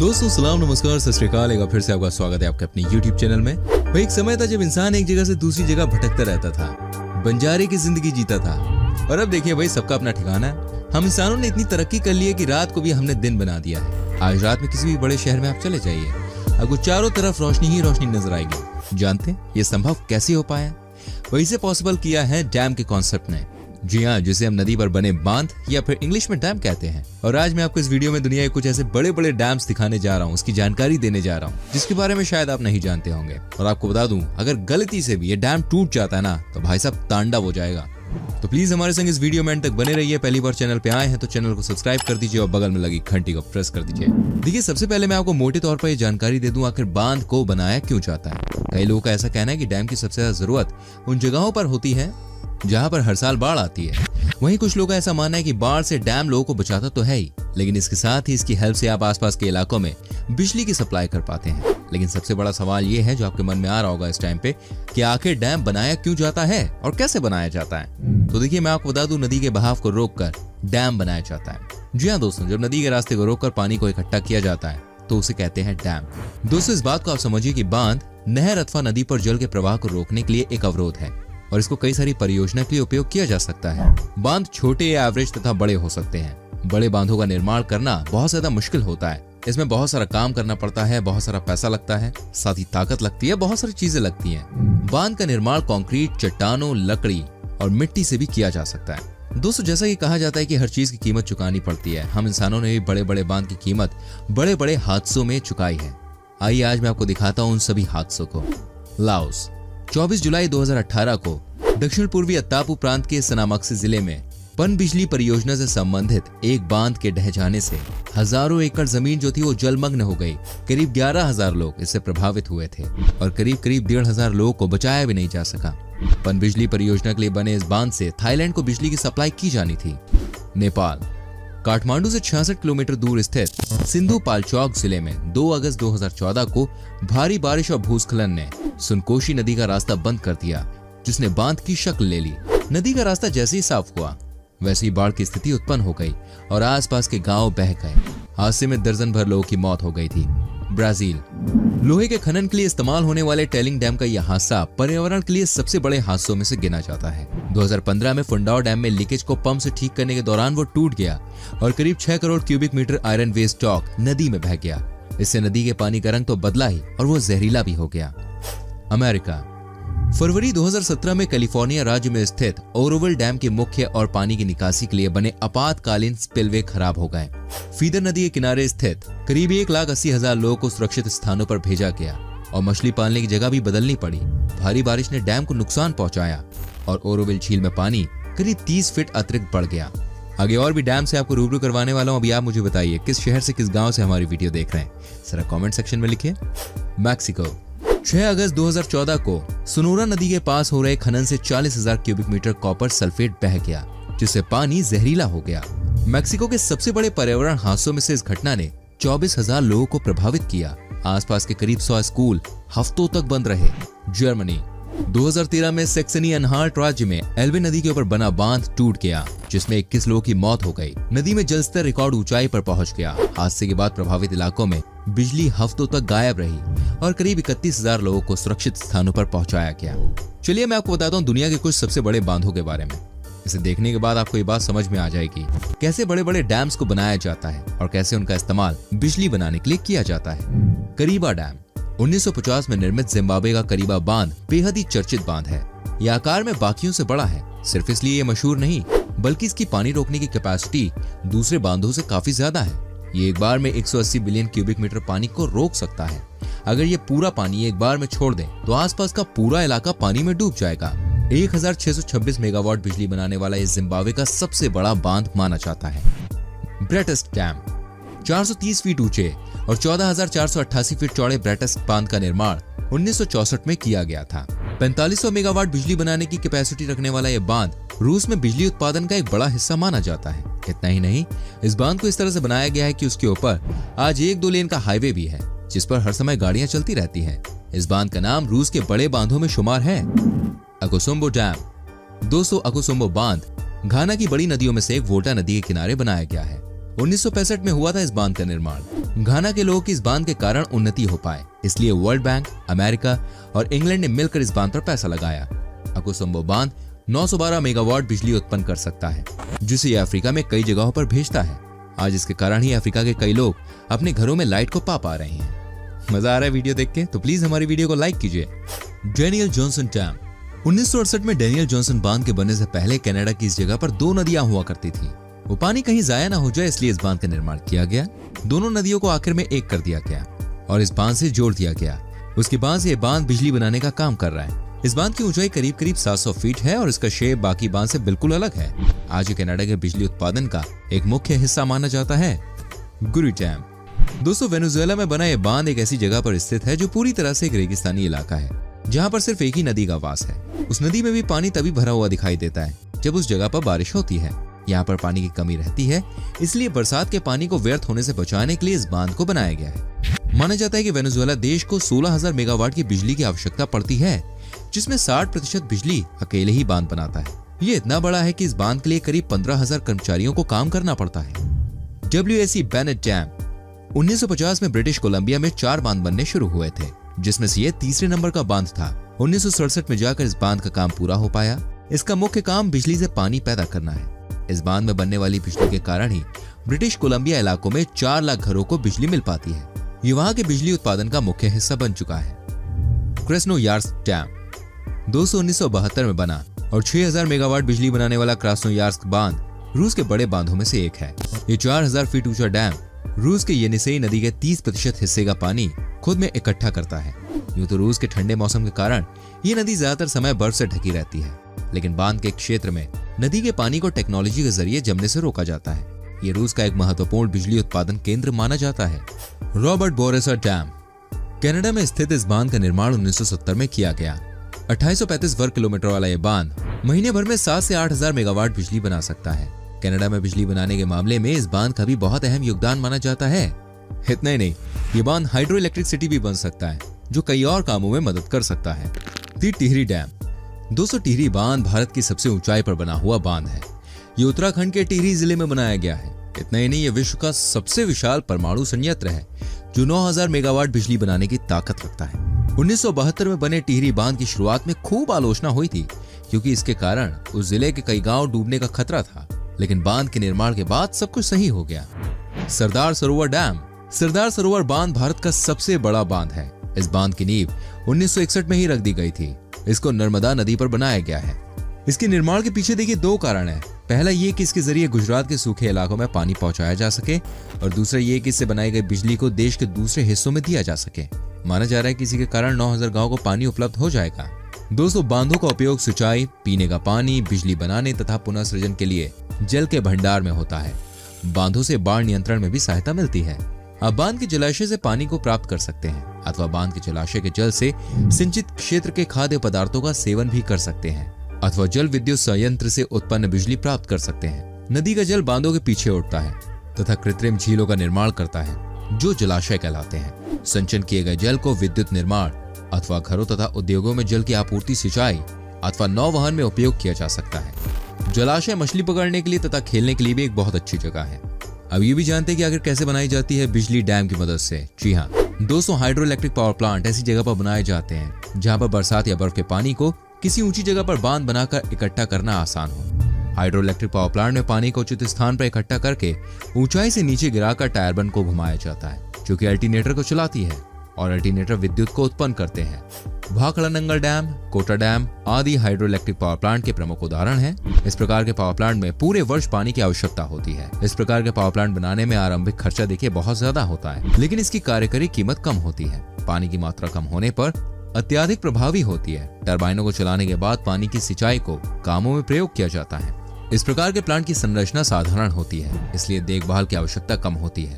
दोस्तों सलाम नमस्कार सत श्री अकाल। एक बार फिर से आपका स्वागत है आपके अपने YouTube चैनल में। वह एक समय था जब इंसान एक जगह से दूसरी जगह भटकता रहता था, बंजारे की जिंदगी जीता था। और अब देखिए भाई, सबका अपना ठिकाना है। हम इंसानों ने इतनी तरक्की कर ली है कि रात को भी हमने दिन बना दिया है। आज रात में किसी भी बड़े शहर में आप चले जाइए, आपको चारों तरफ रोशनी ही रोशनी नजर आएगी। जानते हैं ये संभव कैसे हो पाया? वही से पॉसिबल किया है डैम के कॉन्सेप्ट ने। जी हाँ, जिसे हम नदी पर बने बांध या फिर इंग्लिश में डैम कहते हैं। और आज मैं आपको इस वीडियो में दुनिया के कुछ ऐसे बड़े बड़े डैम्स दिखाने जा रहा हूँ, उसकी जानकारी देने जा रहा हूँ जिसके बारे में शायद आप नहीं जानते होंगे। और आपको बता दूं, अगर गलती से भी ये डैम टूट जाता है ना, तो भाई साहब तांडव हो जाएगा। तो प्लीज हमारे संग इस वीडियो में एंड तक बने रहिए। पहली बार चैनल पे आए हैं तो चैनल को सब्सक्राइब कर दीजिए और बगल में लगी घंटी को प्रेस कर दीजिए। देखिए, सबसे पहले मैं आपको मोटे तौर पर ये जानकारी दे दूं, आखिर बांध को बनाया क्यों जाता है। कई लोगों का ऐसा कहना है कि डैम की सबसे ज्यादा जरूरत उन जगहों पर होती है जहां पर हर साल बाढ़ आती है। वहीं कुछ लोगों का ऐसा मानना है कि बाढ़ से डैम लोगों को बचाता तो है ही, लेकिन इसके साथ ही इसकी हेल्प से आप आसपास के इलाकों में बिजली की सप्लाई कर पाते हैं। लेकिन सबसे बड़ा सवाल ये है जो आपके मन में आ रहा होगा इस टाइम पे, कि आखिर डैम बनाया क्यों जाता है और कैसे बनाया जाता है। तो देखिए, मैं आपको बता दूं, नदी के बहाव को रोककर डैम बनाया जाता है। जी हाँ दोस्तों, जब नदी के रास्ते को रोककर पानी को इकट्ठा किया जाता है तो उसे कहते हैं डैम। दोस्तों, इस बात को आप समझिए कि बांध नहर अथवा नदी पर जल के प्रवाह को रोकने के लिए एक अवरोध है और इसको कई सारी परियोजना के लिए उपयोग किया जा सकता है। बांध छोटे या एवरेज तथा बड़े हो सकते हैं। बड़े बांधों का निर्माण करना बहुत ज्यादा मुश्किल होता है। इसमें बहुत सारा काम करना पड़ता है, बहुत सारा पैसा लगता है, साथ ही ताकत लगती है, बहुत सारी चीजें लगती हैं। बांध का निर्माण कंक्रीट, चट्टानों, लकड़ी और मिट्टी से भी किया जा सकता है। दोस्तों, जैसा कि कहा जाता है कि हर चीज की कीमत चुकानी पड़ती है, हम इंसानों ने भी बड़े बड़े बांध की कीमत बड़े बड़े हादसों में चुकाई है। आइए आज मैं आपको दिखाता हूँ उन सभी हादसों को। लाओस 24 जुलाई 2018 को दक्षिण पूर्वी अत्तापू प्रांत के सनामक्सी जिले में पनबिजली परियोजना से संबंधित एक बांध के ढह जाने से हजारों एकड़ जमीन जो थी वो जलमग्न हो गई। करीब 11,000 लोग इससे प्रभावित हुए थे और करीब 1,500 लोगों को बचाया भी नहीं जा सका। पनबिजली परियोजना के लिए बने इस बांध से थाईलैंड को बिजली की सप्लाई की जानी थी। नेपाल काठमांडू से 66 किलोमीटर दूर स्थित सिंधु पाल्चौक जिले में 2 अगस्त 2014 को भारी बारिश और भूस्खलन ने सुनकोशी नदी का रास्ता बंद कर दिया, जिसने बांध की शक्ल ले ली। नदी का रास्ता जैसे ही साफ हुआ वैसे ही बाढ़ की स्थिति उत्पन्न हो गई और आसपास के गांव बह गए। हादसे में दर्जन भर लोगों की मौत हो गई थी। ब्राजील लोहे के खनन के लिए इस्तेमाल होने वाले टेलिंग डैम का यह हादसा पर्यावरण के लिए सबसे बड़े हादसों में से गिना जाता है। 2015 में फुंडाओ डैम में लीकेज को पंप से ठीक करने के दौरान वो टूट गया और करीब 6 crore cubic metre iron waste stock नदी में बह गया। इससे नदी के पानी का रंग तो बदला ही और वो जहरीला भी हो गया। अमेरिका फरवरी 2017 में कैलिफोर्निया राज्य में स्थित ओरोविल डैम के मुख्य और पानी की निकासी के लिए बने आपातकालीन स्पिलवे खराब हो गए। फीडर नदी के किनारे स्थित करीब 1,80,000 लोगों को सुरक्षित स्थानों पर भेजा गया और मछली पालने की जगह भी बदलनी पड़ी। भारी बारिश ने डैम को नुकसान पहुंचाया और ओरोविल झील में पानी करीब 30 फीट अतिरिक्त बढ़ गया। आगे और भी डैम से आपको रूबरू करवाने वाला हूं। अभी आप मुझे बताइए किस शहर से, किस गाँव से हमारी वीडियो देख रहे हैं, जरा कॉमेंट सेक्शन में लिखिए। मैक्सिको 6 अगस्त 2014 को सोनोरा नदी के पास हो रहे खनन से 40,000 क्यूबिक मीटर कॉपर सल्फेट बह गया, जिससे पानी जहरीला हो गया। मैक्सिको के सबसे बड़े पर्यावरण हादसों में से इस घटना ने 24,000 लोगों को प्रभावित किया। आसपास के करीब 100 स्कूल हफ्तों तक बंद रहे। जर्मनी 2013 में सैक्सनी अनहाल्ट राज्य में एल्बे नदी के ऊपर बना बांध टूट गया, जिसमें 21 लोगों की मौत हो गई। नदी में जलस्तर रिकॉर्ड ऊंचाई पर पहुंच गया। हादसे के बाद प्रभावित इलाकों में बिजली हफ्तों तक गायब रही और करीब 31,000 लोगों को सुरक्षित स्थानों पर पहुंचाया गया। चलिए मैं आपको बताता हूँ दुनिया के कुछ सबसे बड़े बांधों के बारे में। इसे देखने के बाद आपको ये बात समझ में आ जाएगी कैसे बड़े बड़े डैम्स को बनाया जाता है और कैसे उनका इस्तेमाल बिजली बनाने के लिए किया जाता है। करीबा डैम 1950 में निर्मित जिम्बाब्वे का करीबा बांध बेहद ही चर्चित बांध है। यह आकार में बाकियों से बड़ा है। सिर्फ इसलिए ये मशहूर नहीं, बल्कि इसकी पानी रोकने की कैपेसिटी दूसरे बांधों से काफी ज्यादा है। ये एक बार में 180 बिलियन क्यूबिक मीटर पानी को रोक सकता है। अगर ये पूरा पानी एक बार में छोड़ दें तो आसपास का पूरा इलाका पानी में डूब जाएगा। 1626 मेगावाट बिजली बनाने वाला ये जिम्बाब्वे का सबसे बड़ा बांध माना जाता है। ब्रेटस्ट डैम 430 फीट ऊंचे और 14,488 फीट चौड़े ब्रेटस्ट बांध का निर्माण 1964 में किया गया था। 4500 मेगावाट बिजली बनाने की कैपेसिटी रखने वाला यह बांध रूस में बिजली उत्पादन का एक बड़ा हिस्सा माना जाता है। इतना ही नहीं, इस बांध को इस तरह से बनाया गया है कि उसके ऊपर आज 1-2 लेन का हाईवे भी है, जिस पर हर समय गाड़ियां चलती रहती हैं। इस बांध का नाम रूस के बड़े बांधों में शुमार है। अकोसुम्बो डैम 200 अकोसुम्बो बांध घाना की बड़ी नदियों में से एक वोल्टा नदी के किनारे बनाया गया है। 1965 में हुआ था इस बांध का निर्माण। घाना के लोगों की इस बांध के कारण उन्नति हो पाए, इसलिए वर्ल्ड बैंक, अमेरिका और इंग्लैंड ने मिलकर इस बांध पर पैसा लगाया। अकोसंबो बांध 912 मेगावाट बिजली उत्पन्न कर सकता है, जिसे ये अफ्रीका में कई जगहों पर भेजता है। आज इसके कारण ही अफ्रीका के कई लोग अपने घरों में लाइट को पा रहे हैं। मजा आ रहा है वीडियो देख के? तो प्लीज हमारी वीडियो को लाइक कीजिए। Daniel Johnson dam. 1968 में डेनियल जॉनसन बांध के बनने से पहले कनाडा की इस जगह पर 2 नदियां हुआ करती थी। वो पानी कहीं जाया ना हो जाए, इसलिए इस बांध का निर्माण किया गया। दोनों नदियों को आखिर में एक कर दिया गया और इस बांध से जोड़ दिया गया। उसके बाद से ये बांध बिजली बनाने का काम कर रहा है। इस बांध की ऊंचाई करीब 700 फीट है और इसका शेप बाकी बांध से बिल्कुल अलग है। आज ये कनाडा के बिजली उत्पादन का एक मुख्य हिस्सा माना जाता है। गुरी डैम। दोस्तों, वेनेजुएला में बना ये बांध एक ऐसी जगह पर स्थित है जो पूरी तरह से एक रेगिस्तानी इलाका है, जहाँ पर सिर्फ एक ही नदी का वास है। उस नदी में भी पानी तभी भरा हुआ दिखाई देता है जब उस जगह पर बारिश होती है। यहाँ पर पानी की कमी रहती है, इसलिए बरसात के पानी को व्यर्थ होने से बचाने के लिए इस बांध को बनाया गया है। माना जाता है कि वेनेजुएला देश को 16,000 मेगावाट की बिजली की आवश्यकता पड़ती है, जिसमें 60% बिजली अकेले ही बांध बनाता है। ये इतना बड़ा है कि इस बांध के लिए करीब 15,000 कर्मचारियों को काम करना पड़ता है। WAC Bennett dam. 1950 में ब्रिटिश कोलंबिया में 4 बांध बनने शुरू हुए थे, जिसमें से ये तीसरे नंबर का बांध था। 1967 में जाकर इस बांध का काम पूरा हो पाया। इसका मुख्य काम बिजली से पानी पैदा करना है। इस बांध में बनने वाली बिजली के कारण ही ब्रिटिश कोलंबिया इलाकों में 4 लाख घरों को बिजली मिल पाती है। ये वहां के बिजली उत्पादन का मुख्य हिस्सा बन चुका है। क्रेस्नोयार्स्क डैम। 1972 में बना और 6000 मेगावाट बिजली बनाने वाला क्रास्नोयार्स्क बांध रूस के बड़े बांधों में से एक है। ये 4000 फीट ऊंचा डैम रूस के येनिसेई नदी के 30% हिस्से का पानी खुद में इकट्ठा करता है। यूं तो रूस के ठंडे मौसम के कारण ये नदी ज्यादातर समय बर्फ से ढकी रहती है, लेकिन बांध के क्षेत्र में नदी के पानी को टेक्नोलॉजी के जरिए जमने से रोका जाता है। ये रूस का एक महत्वपूर्ण बिजली उत्पादन केंद्र माना जाता है। Robert बोरेसर dam. कनाडा में स्थित इस बांध का निर्माण 1970 में किया गया। 2835 वर्ग किलोमीटर वाला ये बांध महीने भर में 7 से 8,000 मेगावाट बिजली बना सकता है। कनाडा में बिजली बनाने के मामले में इस बांध का भी बहुत अहम योगदान माना जाता है। इतना ही नहीं, ये बांध हाइड्रो इलेक्ट्रिक सिटी भी बन सकता है, जो कई और कामों में मदद कर सकता है। टिहरी डैम। 200 टिहरी बांध भारत की सबसे ऊंचाई पर बना हुआ बांध है। ये उत्तराखंड के टिहरी जिले में बनाया गया है। इतना ही नहीं, ये विश्व का सबसे विशाल परमाणु संयंत्र है, जो 9000 मेगावाट बिजली बनाने की ताकत रखता है। 1972 में बने टिहरी बांध की शुरुआत में खूब आलोचना हुई थी, क्योंकि इसके कारण उस जिले के कई गांव डूबने का खतरा था, लेकिन बांध के निर्माण के बाद सब कुछ सही हो गया। सरदार सरोवर डैम। सरदार सरोवर बांध भारत का सबसे बड़ा बांध है। इस बांध की नींव 1961 में ही रख दी गई थी। इसको नर्मदा नदी पर बनाया गया है। इसके निर्माण के पीछे देखिए 2 कारण हैं। पहला ये कि इसके जरिए गुजरात के सूखे इलाकों में पानी पहुंचाया जा सके, और दूसरा ये कि इससे बनाई गई बिजली को देश के दूसरे हिस्सों में दिया जा सके। माना जा रहा है कि इसी के कारण 9000 गांव को पानी उपलब्ध हो जाएगा। दोस्तों, बांधों का उपयोग सिंचाई, पीने का पानी, बिजली बनाने तथा पुनः सृजन के लिए जल के भंडार में होता है। बांधों से बाढ़ नियंत्रण में भी सहायता मिलती है। आप बांध के जलाशय से पानी को प्राप्त कर सकते हैं, अथवा बांध के जलाशय के जल से सिंचित क्षेत्र के खाद्य पदार्थों का सेवन भी कर सकते हैं, अथवा जल विद्युत संयंत्र से उत्पन्न बिजली प्राप्त कर सकते हैं। नदी का जल बांधों के पीछे उठता है तथा कृत्रिम झीलों का निर्माण करता है, जो जलाशय कहलाते हैं। संचयन किए गए जल को विद्युत निर्माण अथवा घरों तथा उद्योगों में जल की आपूर्ति, सिंचाई अथवा नौवहन में उपयोग किया जा सकता है। जलाशय मछली पकड़ने के लिए तथा खेलने के लिए भी एक बहुत अच्छी जगह है। अब ये भी जानते हैं कि आखिर कैसे बनाई जाती है बिजली डैम की मदद से। जी हाँ, 200 हाइड्रो इलेक्ट्रिक पावर प्लांट ऐसी जगह पर बनाए जाते हैं जहाँ पर बरसात या बर्फ के पानी को किसी ऊंची जगह पर बांध बनाकर इकट्ठा करना आसान हो। हाइड्रो इलेक्ट्रिक पावर प्लांट में पानी को उचित स्थान पर इकट्ठा करके ऊंचाई से नीचे गिराकर टायरबन को घुमाया जाता है, जो कि अल्टरनेटर को चलाती है, और अल्टरनेटर विद्युत को उत्पन्न करते हैं। भाखड़ा नंगल डैम, कोटा डैम आदि हाइड्रो इलेक्ट्रिक पावर प्लांट के प्रमुख उदाहरण हैं। इस प्रकार के पावर प्लांट में पूरे वर्ष पानी की आवश्यकता होती है। इस प्रकार के पावर प्लांट बनाने में आरंभिक खर्चा देखिए बहुत ज्यादा होता है, लेकिन इसकी कार्यकारी कीमत कम होती है। पानी की मात्रा कम होने पर अत्यधिक प्रभावी होती है। टरबाइनों को चलाने के बाद पानी की सिंचाई को कामों में प्रयोग किया जाता है। इस प्रकार के प्लांट की संरचना साधारण होती है, इसलिए देखभाल की आवश्यकता कम होती है,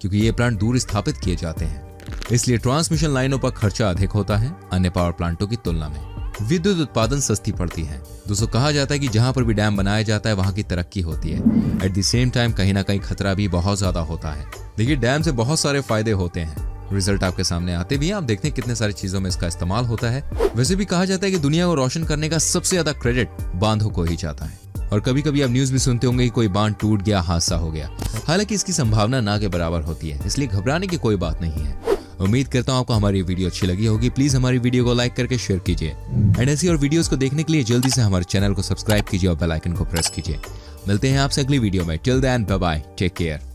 क्योंकि ये प्लांट दूर स्थापित किए जाते हैं। इसलिए ट्रांसमिशन लाइनों पर खर्चा अधिक होता है अन्य पावर प्लांटों की तुलना में। विद्युत उत्पादन सस्ती पड़ती है। दोस्तों, कहा जाता है कि जहां पर भी डैम बनाया जाता है वहां की तरक्की होती है। एट द सेम टाइम कहीं ना कहीं खतरा भी बहुत ज्यादा होता है। देखिए, डैम से बहुत सारे फायदे होते हैं, रिजल्ट आपके सामने आते भी हैं। आप देखते हैं कितने सारी चीजों में इसका इस्तेमाल होता है। वैसे भी कहा जाता है कि दुनिया को रोशन करने का सबसे ज्यादा क्रेडिट बांधों को ही जाता है, और कभी कभी आप न्यूज भी सुनते होंगे कि कोई बांध टूट गया, हादसा हो गया। हालांकि इसकी संभावना ना के बराबर होती है, इसलिए घबराने की कोई बात नहीं है। उम्मीद करता हूँ आपको हमारी वीडियो अच्छी लगी होगी। प्लीज हमारी वीडियो को लाइक करके शेयर कीजिए एंड ऐसी और वीडियोस को देखने के लिए जल्दी से हमारे चैनल को सब्सक्राइब कीजिए और बेल आइकन को प्रेस कीजिए। मिलते हैं आपसे अगली वीडियो में। Till then bye bye, take care.